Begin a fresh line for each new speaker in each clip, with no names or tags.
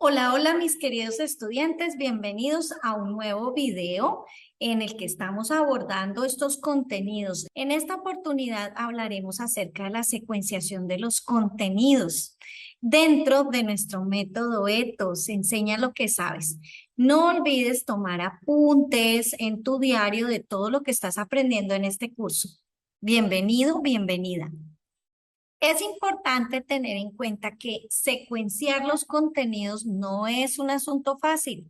Hola, hola mis queridos estudiantes, bienvenidos a un nuevo video en el que estamos abordando estos contenidos. En esta oportunidad hablaremos acerca de la secuenciación de los contenidos dentro de nuestro método ETOS. Enseña lo que sabes. No olvides tomar apuntes en tu diario de todo lo que estás aprendiendo en este curso. Bienvenido, bienvenida. Es importante tener en cuenta que secuenciar los contenidos no es un asunto fácil.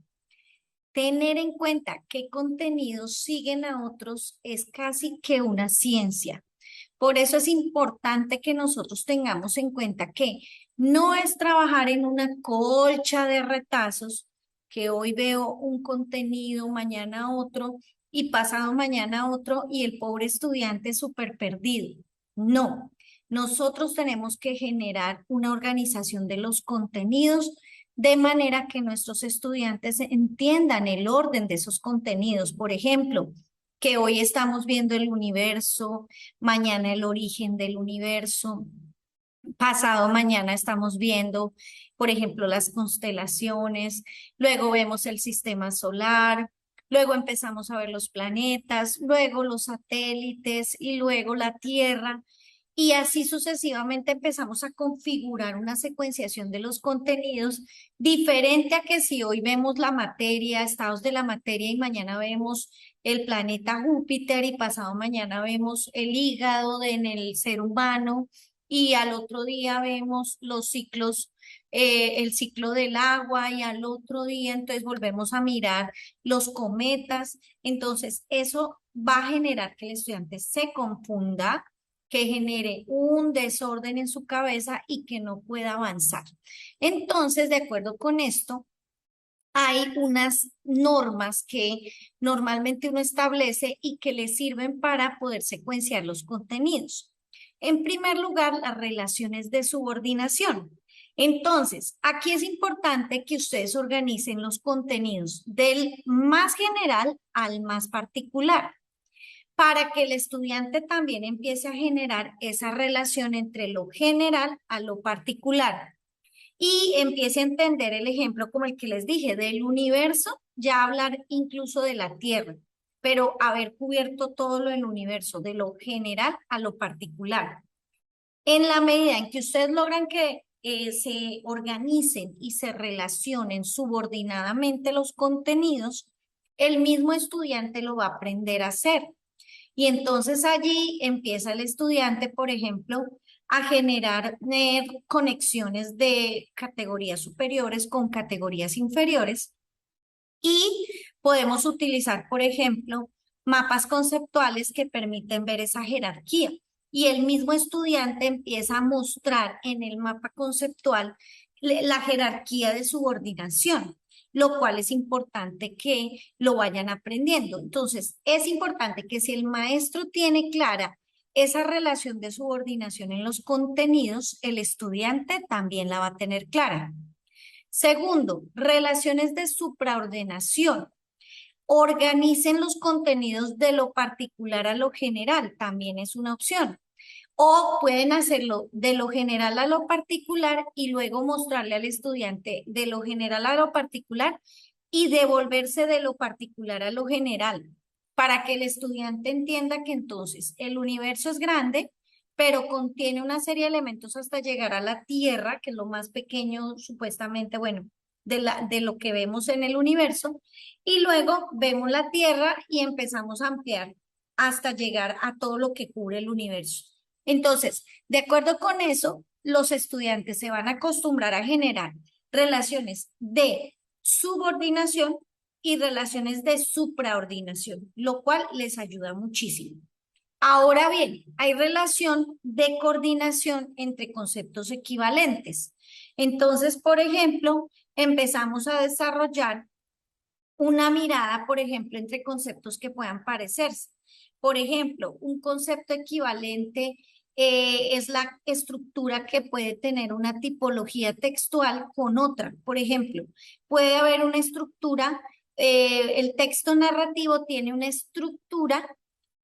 Tener en cuenta qué contenidos siguen a otros es casi que una ciencia. Por eso es importante que nosotros tengamos en cuenta que no es trabajar en una colcha de retazos, que hoy veo un contenido, mañana otro y pasado mañana otro y el pobre estudiante súper perdido. No, nosotros tenemos que generar una organización de los contenidos de manera que nuestros estudiantes entiendan el orden de esos contenidos. Por ejemplo, que hoy estamos viendo el universo, mañana el origen del universo, pasado mañana estamos viendo, por ejemplo, las constelaciones, luego vemos el sistema solar, luego empezamos a ver los planetas, luego los satélites y luego la Tierra. Y así sucesivamente empezamos a configurar una secuenciación de los contenidos diferente a que si hoy vemos la materia, estados de la materia y mañana vemos el planeta Júpiter y pasado mañana vemos el hígado en el ser humano y al otro día vemos los ciclos, el ciclo del agua y al otro día entonces volvemos a mirar los cometas. Entonces eso va a generar que el estudiante se confunda, que genere un desorden en su cabeza y que no pueda avanzar. Entonces, de acuerdo con esto, hay unas normas que normalmente uno establece y que le sirven para poder secuenciar los contenidos. En primer lugar, las relaciones de subordinación. Entonces, aquí es importante que ustedes organicen los contenidos del más general al más particular, para que el estudiante también empiece a generar esa relación entre lo general a lo particular y empiece a entender el ejemplo como el que les dije del universo, ya hablar incluso de la Tierra, pero haber cubierto todo lo del universo, de lo general a lo particular. En la medida en que ustedes logran que se organicen y se relacionen subordinadamente los contenidos, el mismo estudiante lo va a aprender a hacer. Y entonces allí empieza el estudiante, por ejemplo, a generar conexiones de categorías superiores con categorías inferiores y podemos utilizar, por ejemplo, mapas conceptuales que permiten ver esa jerarquía. Y el mismo estudiante empieza a mostrar en el mapa conceptual la jerarquía de subordinación, lo cual es importante que lo vayan aprendiendo. Entonces, es importante que si el maestro tiene clara esa relación de subordinación en los contenidos, el estudiante también la va a tener clara. Segundo, relaciones de supraordenación. Organicen los contenidos de lo particular a lo general, también es una opción. O pueden hacerlo de lo general a lo particular y luego mostrarle al estudiante de lo general a lo particular y devolverse de lo particular a lo general, para que el estudiante entienda que entonces el universo es grande, pero contiene una serie de elementos hasta llegar a la Tierra, que es lo más pequeño supuestamente, bueno, de lo que vemos en el universo, y luego vemos la Tierra y empezamos a ampliar hasta llegar a todo lo que cubre el universo. Entonces, de acuerdo con eso, los estudiantes se van a acostumbrar a generar relaciones de subordinación y relaciones de supraordinación, lo cual les ayuda muchísimo. Ahora bien, hay relación de coordinación entre conceptos equivalentes. Entonces, por ejemplo, empezamos a desarrollar una mirada, por ejemplo, entre conceptos que puedan parecerse. Por ejemplo, un concepto equivalente es la estructura que puede tener una tipología textual con otra. Por ejemplo, puede haber una estructura, el texto narrativo tiene una estructura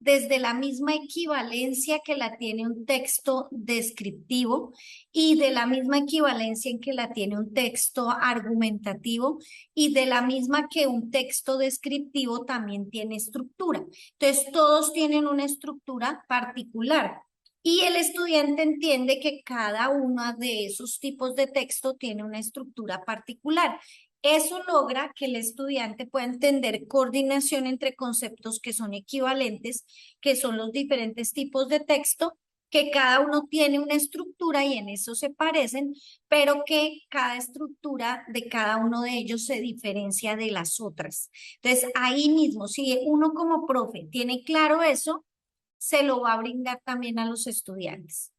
desde la misma equivalencia que la tiene un texto descriptivo y de la misma equivalencia en que la tiene un texto argumentativo y de la misma que un texto descriptivo también tiene estructura. Entonces, todos tienen una estructura particular. Y el estudiante entiende que cada uno de esos tipos de texto tiene una estructura particular. Eso logra que el estudiante pueda entender coordinación entre conceptos que son equivalentes, que son los diferentes tipos de texto, que cada uno tiene una estructura y en eso se parecen, pero que cada estructura de cada uno de ellos se diferencia de las otras. Entonces, ahí mismo, si uno como profe tiene claro eso, se lo va a brindar también a los estudiantes.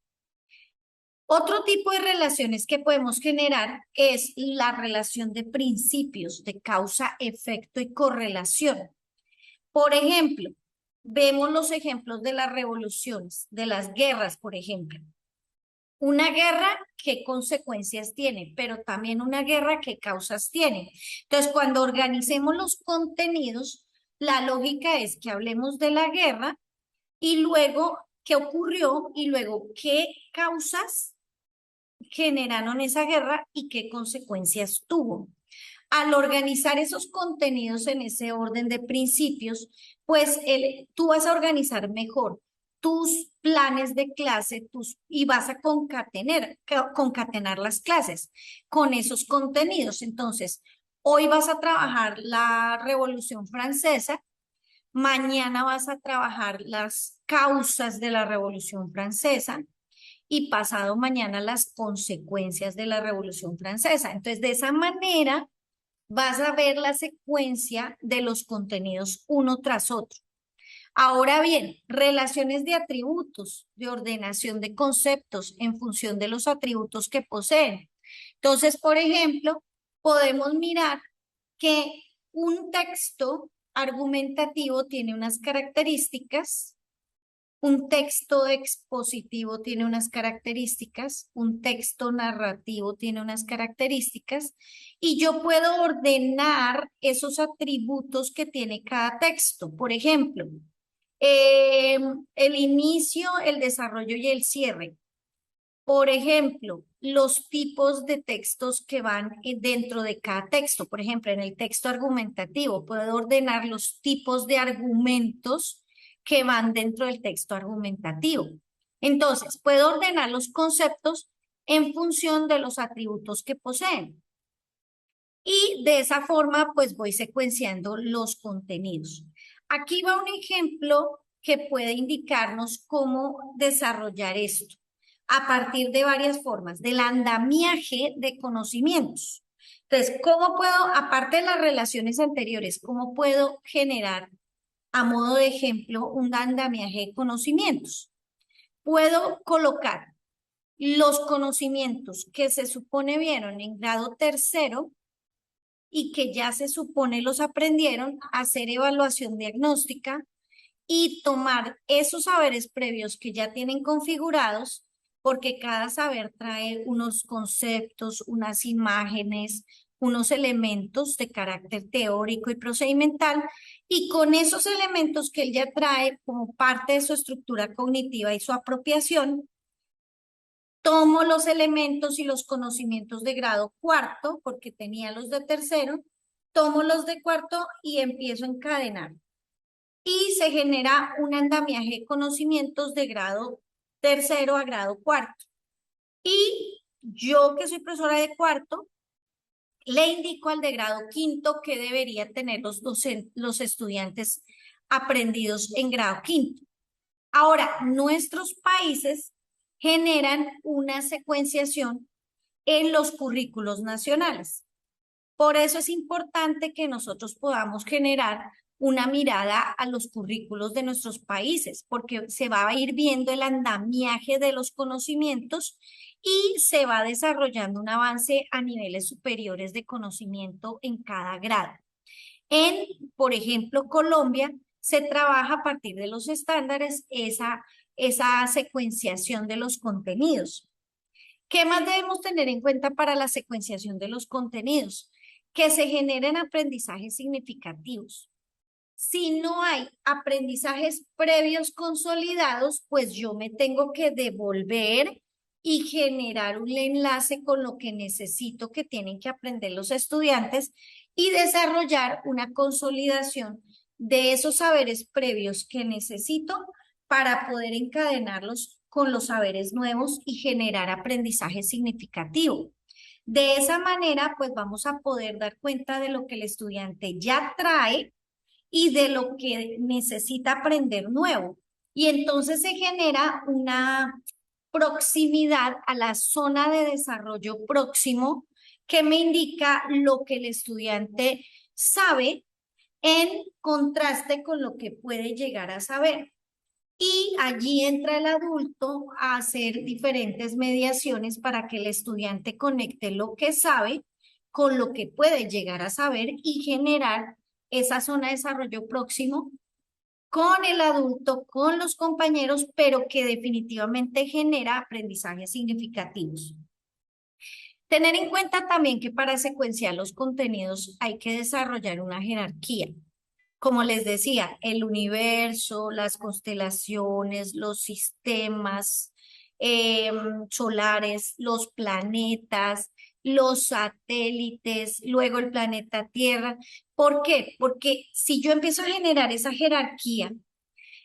Otro tipo de relaciones que podemos generar es la relación de principios, de causa, efecto y correlación. Por ejemplo, vemos los ejemplos de las revoluciones, de las guerras, por ejemplo. Una guerra, ¿qué consecuencias tiene? Pero también una guerra, ¿qué causas tiene? Entonces, cuando organicemos los contenidos, la lógica es que hablemos de la guerra y luego qué ocurrió y luego qué causas generaron esa guerra y qué consecuencias tuvo. Al organizar esos contenidos en ese orden de principios, pues tú vas a organizar mejor tus planes de clase y vas a concatenar las clases con esos contenidos. Entonces, hoy vas a trabajar la Revolución Francesa, mañana vas a trabajar las causas de la Revolución Francesa, y pasado mañana las consecuencias de la Revolución Francesa. Entonces, de esa manera vas a ver la secuencia de los contenidos uno tras otro. Ahora bien, relaciones de atributos, de ordenación de conceptos en función de los atributos que poseen. Entonces, por ejemplo, podemos mirar que un texto argumentativo tiene unas características, un texto expositivo tiene unas características, un texto narrativo tiene unas características, y yo puedo ordenar esos atributos que tiene cada texto. Por ejemplo, el inicio, el desarrollo y el cierre. Por ejemplo, los tipos de textos que van dentro de cada texto. Por ejemplo, en el texto argumentativo puedo ordenar los tipos de argumentos que van dentro del texto argumentativo. Entonces, puedo ordenar los conceptos en función de los atributos que poseen. Y de esa forma, pues voy secuenciando los contenidos. Aquí va un ejemplo que puede indicarnos cómo desarrollar esto a partir de varias formas, del andamiaje de conocimientos. Entonces, ¿cómo puedo, aparte de las relaciones anteriores, cómo puedo generar, a modo de ejemplo, un andamiaje de conocimientos? Puedo colocar los conocimientos que se supone vieron en grado tercero y que ya se supone los aprendieron, hacer evaluación diagnóstica y tomar esos saberes previos que ya tienen configurados, porque cada saber trae unos conceptos, unas imágenes, unos elementos de carácter teórico y procedimental, y con esos elementos que él ya trae como parte de su estructura cognitiva y su apropiación, tomo los elementos y los conocimientos de grado cuarto, porque tenía los de tercero, tomo los de cuarto y empiezo a encadenar. Y se genera un andamiaje de conocimientos de grado tercero a grado cuarto. Y yo, que soy profesora de cuarto, le indico al de grado quinto que debería tener los estudiantes aprendidos en grado quinto. Ahora, nuestros países generan una secuenciación en los currículos nacionales. Por eso es importante que nosotros podamos generar una mirada a los currículos de nuestros países, porque se va a ir viendo el andamiaje de los conocimientos y se va desarrollando un avance a niveles superiores de conocimiento en cada grado. En, por ejemplo, Colombia, se trabaja a partir de los estándares esa secuenciación de los contenidos. ¿Qué más debemos tener en cuenta para la secuenciación de los contenidos? Que se generen aprendizajes significativos. Si no hay aprendizajes previos consolidados, pues yo me tengo que devolver y generar un enlace con lo que necesito que tienen que aprender los estudiantes y desarrollar una consolidación de esos saberes previos que necesito para poder encadenarlos con los saberes nuevos y generar aprendizaje significativo. De esa manera, pues vamos a poder dar cuenta de lo que el estudiante ya trae y de lo que necesita aprender nuevo. Y entonces se genera una proximidad a la zona de desarrollo próximo que me indica lo que el estudiante sabe en contraste con lo que puede llegar a saber. Y allí entra el adulto a hacer diferentes mediaciones para que el estudiante conecte lo que sabe con lo que puede llegar a saber y generar esa zona de desarrollo próximo con el adulto, con los compañeros, pero que definitivamente genera aprendizajes significativos. Tener en cuenta también que para secuenciar los contenidos hay que desarrollar una jerarquía. Como les decía, el universo, las constelaciones, los sistemas solares, los planetas, los satélites, luego el planeta Tierra. ¿Por qué? Porque si yo empiezo a generar esa jerarquía,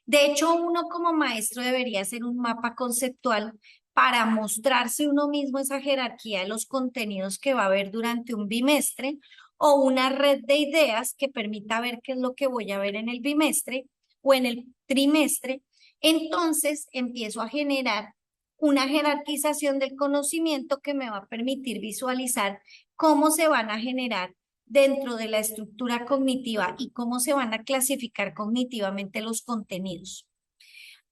de hecho, uno como maestro debería hacer un mapa conceptual para mostrarse uno mismo esa jerarquía de los contenidos que va a haber durante un bimestre o una red de ideas que permita ver qué es lo que voy a ver en el bimestre o en el trimestre. Entonces empiezo a generar una jerarquización del conocimiento que me va a permitir visualizar cómo se van a generar dentro de la estructura cognitiva y cómo se van a clasificar cognitivamente los contenidos.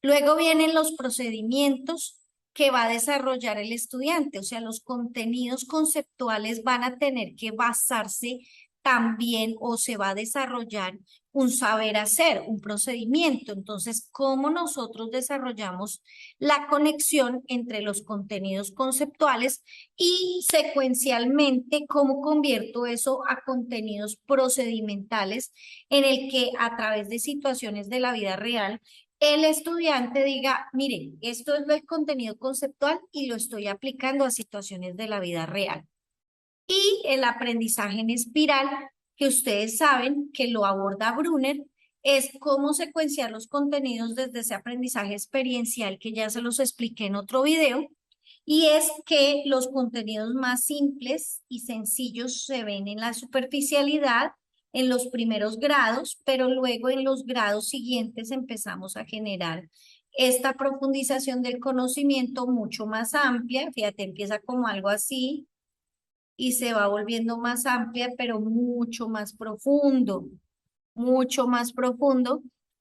Luego vienen los procedimientos que va a desarrollar el estudiante, o sea, los contenidos conceptuales van a tener que basarse también o se va a desarrollar un saber hacer, un procedimiento. Entonces, ¿cómo nosotros desarrollamos la conexión entre los contenidos conceptuales y secuencialmente cómo convierto eso a contenidos procedimentales en el que a través de situaciones de la vida real el estudiante diga, miren, esto es el contenido conceptual y lo estoy aplicando a situaciones de la vida real? Y el aprendizaje en espiral, que ustedes saben que lo aborda Brunner, es cómo secuenciar los contenidos desde ese aprendizaje experiencial que ya se los expliqué en otro video, y es que los contenidos más simples y sencillos se ven en la superficialidad en los primeros grados, pero luego en los grados siguientes empezamos a generar esta profundización del conocimiento mucho más amplia. Fíjate, empieza como algo así y se va volviendo más amplia, pero mucho más profundo,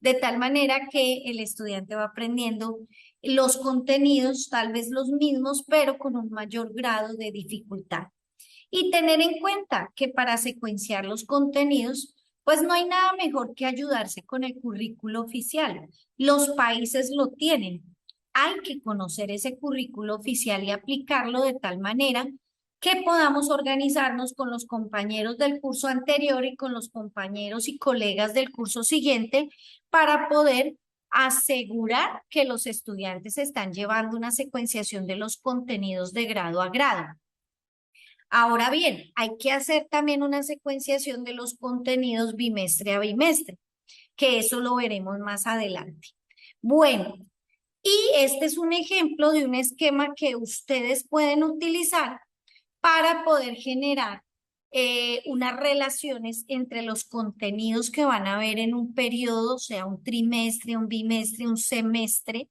de tal manera que el estudiante va aprendiendo los contenidos, tal vez los mismos, pero con un mayor grado de dificultad. Y tener en cuenta que para secuenciar los contenidos, pues no hay nada mejor que ayudarse con el currículo oficial. Los países lo tienen. Hay que conocer ese currículo oficial y aplicarlo de tal manera que podamos organizarnos con los compañeros del curso anterior y con los compañeros y colegas del curso siguiente para poder asegurar que los estudiantes están llevando una secuenciación de los contenidos de grado a grado. Ahora bien, hay que hacer también una secuenciación de los contenidos bimestre a bimestre, que eso lo veremos más adelante. Bueno, y este es un ejemplo de un esquema que ustedes pueden utilizar para poder generar unas relaciones entre los contenidos que van a ver en un periodo, sea un trimestre, un bimestre, un semestre,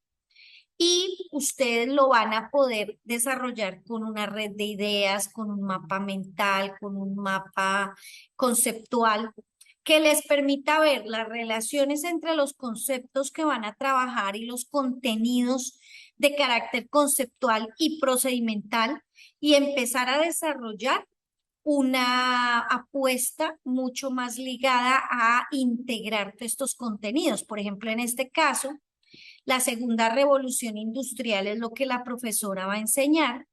y ustedes lo van a poder desarrollar con una red de ideas, con un mapa mental, con un mapa conceptual que les permita ver las relaciones entre los conceptos que van a trabajar y los contenidos de carácter conceptual y procedimental y empezar a desarrollar una apuesta mucho más ligada a integrar estos contenidos. Por ejemplo, en este caso, la segunda revolución industrial es lo que la profesora va a enseñar,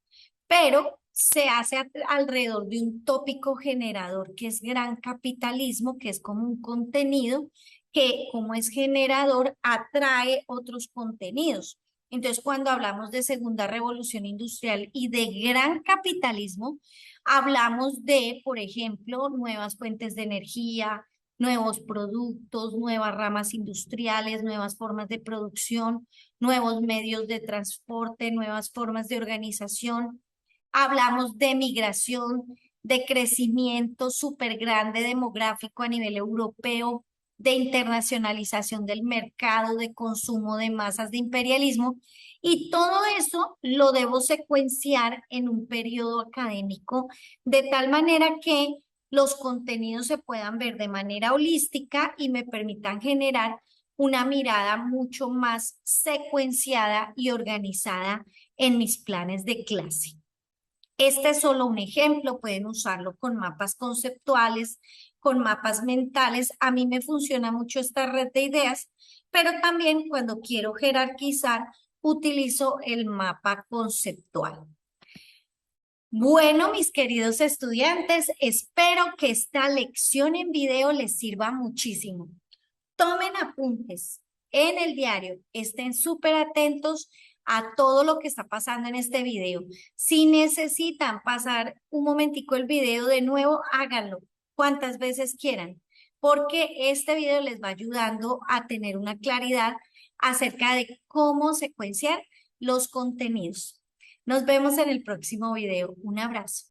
pero se hace alrededor de un tópico generador que es gran capitalismo, que es como un contenido que como es generador, atrae otros contenidos. Entonces, cuando hablamos de segunda revolución industrial y de gran capitalismo, hablamos de, por ejemplo, nuevas fuentes de energía, nuevos productos, nuevas ramas industriales, nuevas formas de producción, nuevos medios de transporte, nuevas formas de organización. Hablamos de migración, de crecimiento súper grande demográfico a nivel europeo, de internacionalización del mercado, de consumo de masas, de imperialismo. Y todo eso lo debo secuenciar en un periodo académico de tal manera que los contenidos se puedan ver de manera holística y me permitan generar una mirada mucho más secuenciada y organizada en mis planes de clase. Este es solo un ejemplo, pueden usarlo con mapas conceptuales, con mapas mentales. A mí me funciona mucho esta red de ideas, pero también cuando quiero jerarquizar, utilizo el mapa conceptual. Bueno, mis queridos estudiantes, espero que esta lección en video les sirva muchísimo. Tomen apuntes en el diario, estén súper atentos a todo lo que está pasando en este video. Si necesitan pasar un momentico el video de nuevo, háganlo cuantas veces quieran, porque este video les va ayudando a tener una claridad acerca de cómo secuenciar los contenidos. Nos vemos en el próximo video. Un abrazo.